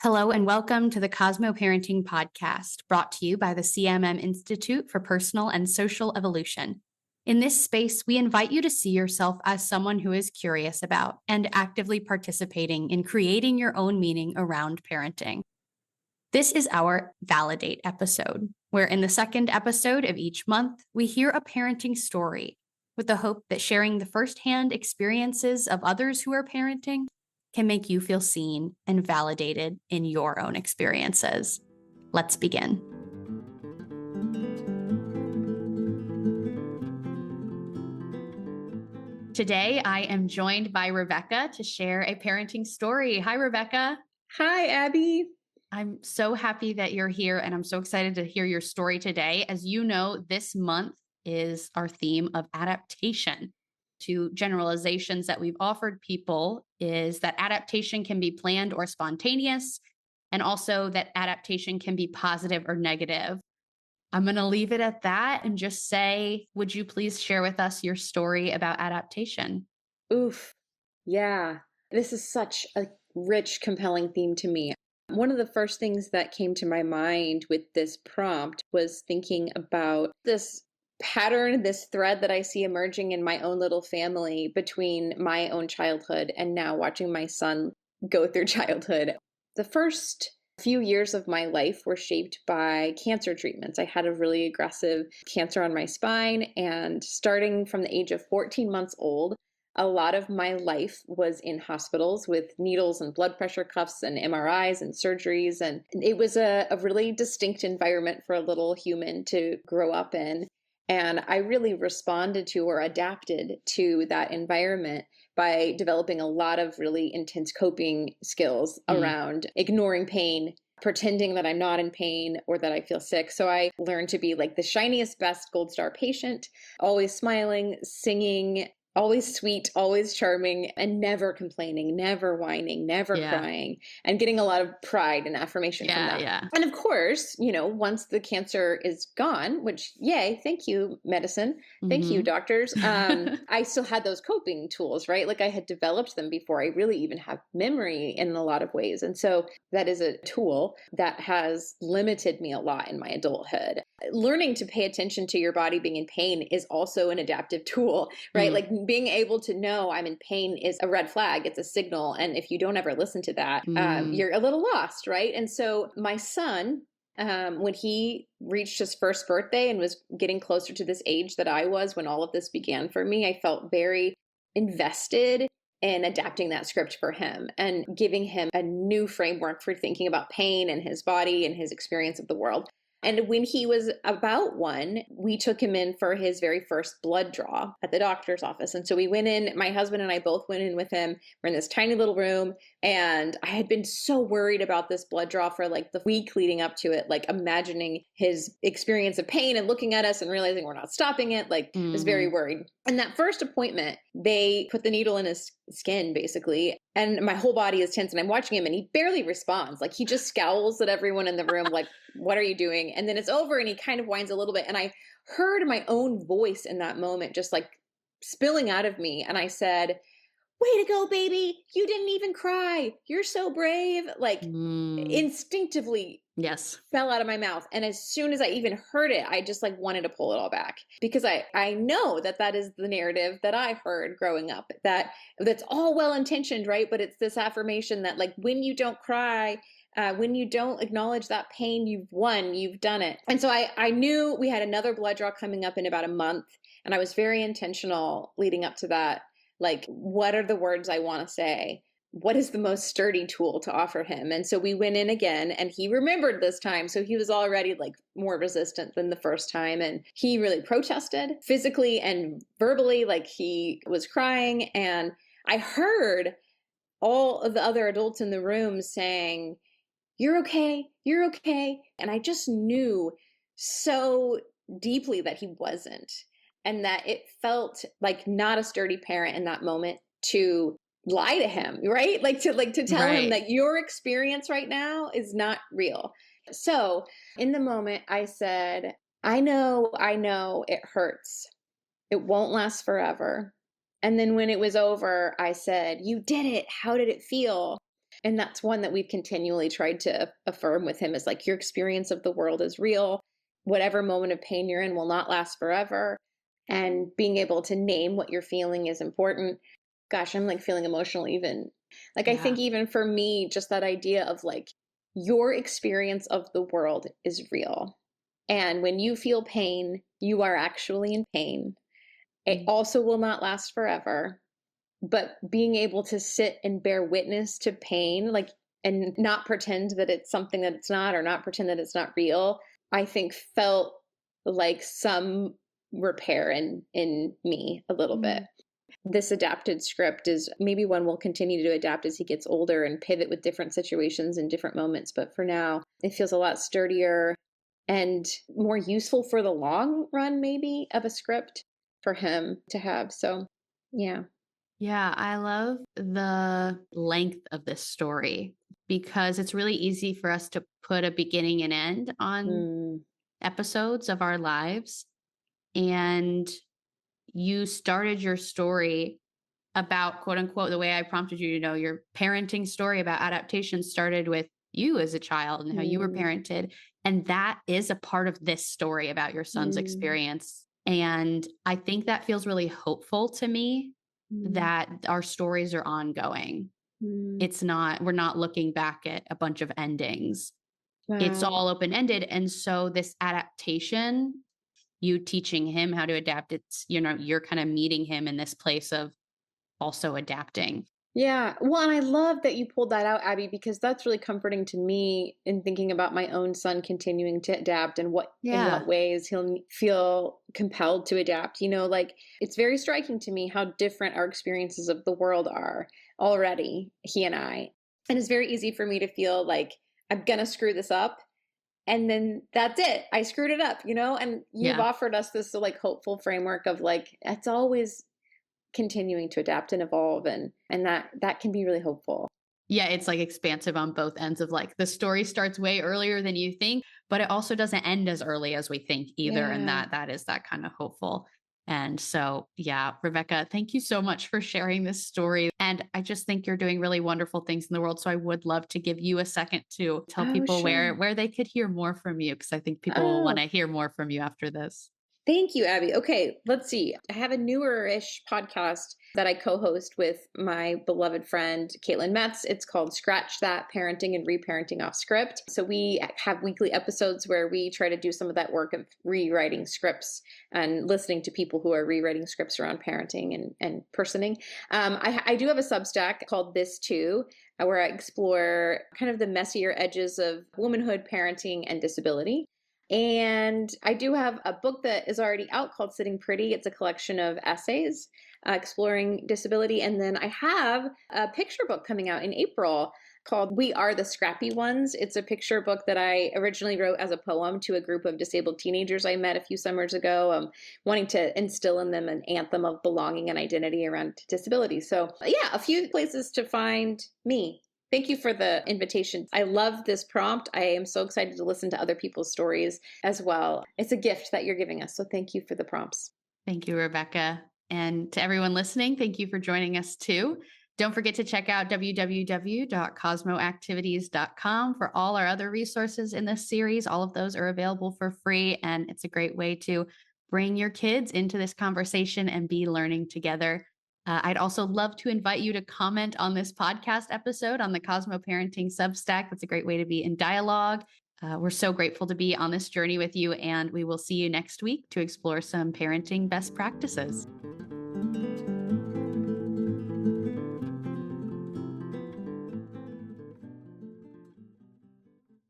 Hello and welcome to the Cosmo Parenting Podcast, brought to you by the CMM Institute for Personal and Social Evolution. In this space, we invite you to see yourself as someone who is curious about and actively participating in creating your own meaning around parenting. This is our Validate episode, where in the second episode of each month, we hear a parenting story with the hope that sharing the firsthand experiences of others who are parenting can make you feel seen and validated in your own experiences. Let's begin. Today, I am joined by Rebekah to share a parenting story. Hi, Rebekah. Hi, Abbie. I'm so happy that you're here, and I'm so excited to hear your story today. As you know, this month is our theme of adaptation. Two generalizations that we've offered people is that adaptation can be planned or spontaneous, and also that adaptation can be positive or negative. I'm going to leave it at that and just say, would you please share with us your story about adaptation? Oof. Yeah. This is such a rich, compelling theme to me. One of the first things that came to my mind with this prompt was thinking about this pattern, this thread that I see emerging in my own little family between my own childhood and now watching my son go through childhood. The first few years of my life were shaped by cancer treatments. I had a really aggressive cancer on my spine, and starting from the age of 14 months old, a lot of my life was in hospitals with needles and blood pressure cuffs and MRIs and surgeries. And it was a really distinct environment for a little human to grow up in. And I really responded to or adapted to that environment by developing a lot of really intense coping skills around ignoring pain, pretending that I'm not in pain or that I feel sick. So I learned to be like the shiniest, best gold star patient, always smiling, singing, always sweet, always charming, and never complaining, never whining, never crying, and getting a lot of pride and affirmation from that. Yeah. And of course, once the cancer is gone, which, yay, thank you, medicine. Thank you, doctors. I still had those coping tools, right? Like I had developed them before I really even have memory in a lot of ways. And so that is a tool that has limited me a lot in my adulthood. Learning to pay attention to your body being in pain is also an adaptive tool, right? Like being able to know I'm in pain is a red flag. It's a signal. And if you don't ever listen to that, you're a little lost, right? And so my son, when he reached his first birthday and was getting closer to this age that I was when all of this began for me, I felt very invested in adapting that script for him and giving him a new framework for thinking about pain and his body and his experience of the world. And when he was about 1, we took him in for his very first blood draw at the doctor's office. And so we went in, my husband and I both went in with him. We're in this tiny little room. And I had been so worried about this blood draw for like the week leading up to it, like imagining his experience of pain and looking at us and realizing we're not stopping it. Like I was very worried. And that first appointment, they put the needle in his skin basically. And my whole body is tense and I'm watching him and he barely responds. Like he just scowls at everyone in the room, like, what are you doing? And then it's over and he kind of whines a little bit. And I heard my own voice in that moment, just like spilling out of me. And I said, way to go, baby. You didn't even cry. You're so brave. Like instinctively fell out of my mouth. And as soon as I even heard it, I just like wanted to pull it all back because I know that is the narrative that I heard growing up, that's all well-intentioned, right? But it's this affirmation that like, when you don't cry, when you don't acknowledge that pain, you've won, you've done it. And so I knew we had another blood draw coming up in about a month. And I was very intentional leading up to that. Like, what are the words I want to say? What is the most sturdy tool to offer him? And so we went in again and he remembered this time. So he was already like more resistant than the first time. And he really protested physically and verbally, like he was crying. And I heard all of the other adults in the room saying, you're okay, you're okay. And I just knew so deeply that he wasn't. And that it felt like not a sturdy parent in that moment to lie to him, right? Like to tell him that your experience right now is not real. So in the moment I said, I know it hurts. It won't last forever. And then when it was over, I said, you did it. How did it feel? And that's one that we've continually tried to affirm with him is like, your experience of the world is real. Whatever moment of pain you're in will not last forever. And being able to name what you're feeling is important. Gosh, I'm like feeling emotional even. Like, I think even for me, just that idea of like, your experience of the world is real. And when you feel pain, you are actually in pain. It also will not last forever. But being able to sit and bear witness to pain, like, and not pretend that it's something that it's not, or not pretend that it's not real, I think felt like some repair in me a little bit. This adapted script is maybe one we'll continue to adapt as he gets older and pivot with different situations and different moments. But for now, it feels a lot sturdier and more useful for the long run, maybe, of a script for him to have. So, yeah. Yeah, I love the length of this story because it's really easy for us to put a beginning and end on episodes of our lives. And you started your story about, quote unquote, the way I prompted you to know, your parenting story about adaptation started with you as a child and how you were parented. And that is a part of this story about your son's experience. And I think that feels really hopeful to me that our stories are ongoing. It's not, we're not looking back at a bunch of endings. It's all open-ended. And so this adaptation, you teaching him how to adapt, it's, you're kind of meeting him in this place of also adapting. Yeah. Well, and I love that you pulled that out, Abbie, because that's really comforting to me in thinking about my own son continuing to adapt and in what ways he'll feel compelled to adapt. Like, it's very striking to me how different our experiences of the world are already, he and I. And it's very easy for me to feel like I'm going to screw this up. And then that's it. I screwed it up, and you've offered us this like hopeful framework of like, it's always continuing to adapt and evolve, and that can be really hopeful. Yeah, it's like expansive on both ends of like the story starts way earlier than you think, but it also doesn't end as early as we think either. And that is that kind of hopeful. And so, yeah, Rebekah, thank you so much for sharing this story. And I just think you're doing really wonderful things in the world. So I would love to give you a second to tell people where they could hear more from you, because I think people will want to hear more from you after this. Thank you, Abbie. Okay, let's see. I have a newer-ish podcast that I co-host with my beloved friend, Caitlin Metz. It's called Scratch That, Parenting and Reparenting Off Script. So we have weekly episodes where we try to do some of that work of rewriting scripts and listening to people who are rewriting scripts around parenting and personing. I do have a Substack called This Too, where I explore kind of the messier edges of womanhood, parenting, and disability. And I do have a book that is already out called Sitting Pretty. It's a collection of essays exploring disability. And then I have a picture book coming out in April called We Are the Scrappy Ones. It's a picture book that I originally wrote as a poem to a group of disabled teenagers I met a few summers ago, wanting to instill in them an anthem of belonging and identity around disability. So yeah, a few places to find me. Thank you for the invitation. I love this prompt. I am so excited to listen to other people's stories as well. It's a gift that you're giving us. So thank you for the prompts. Thank you, Rebekah. And to everyone listening, thank you for joining us too. Don't forget to check out www.cosmoactivities.com for all our other resources in this series. All of those are available for free, and it's a great way to bring your kids into this conversation and be learning together. I'd also love to invite you to comment on this podcast episode on the Cosmo Parenting Substack. That's a great way to be in dialogue. We're so grateful to be on this journey with you, and we will see you next week to explore some parenting best practices.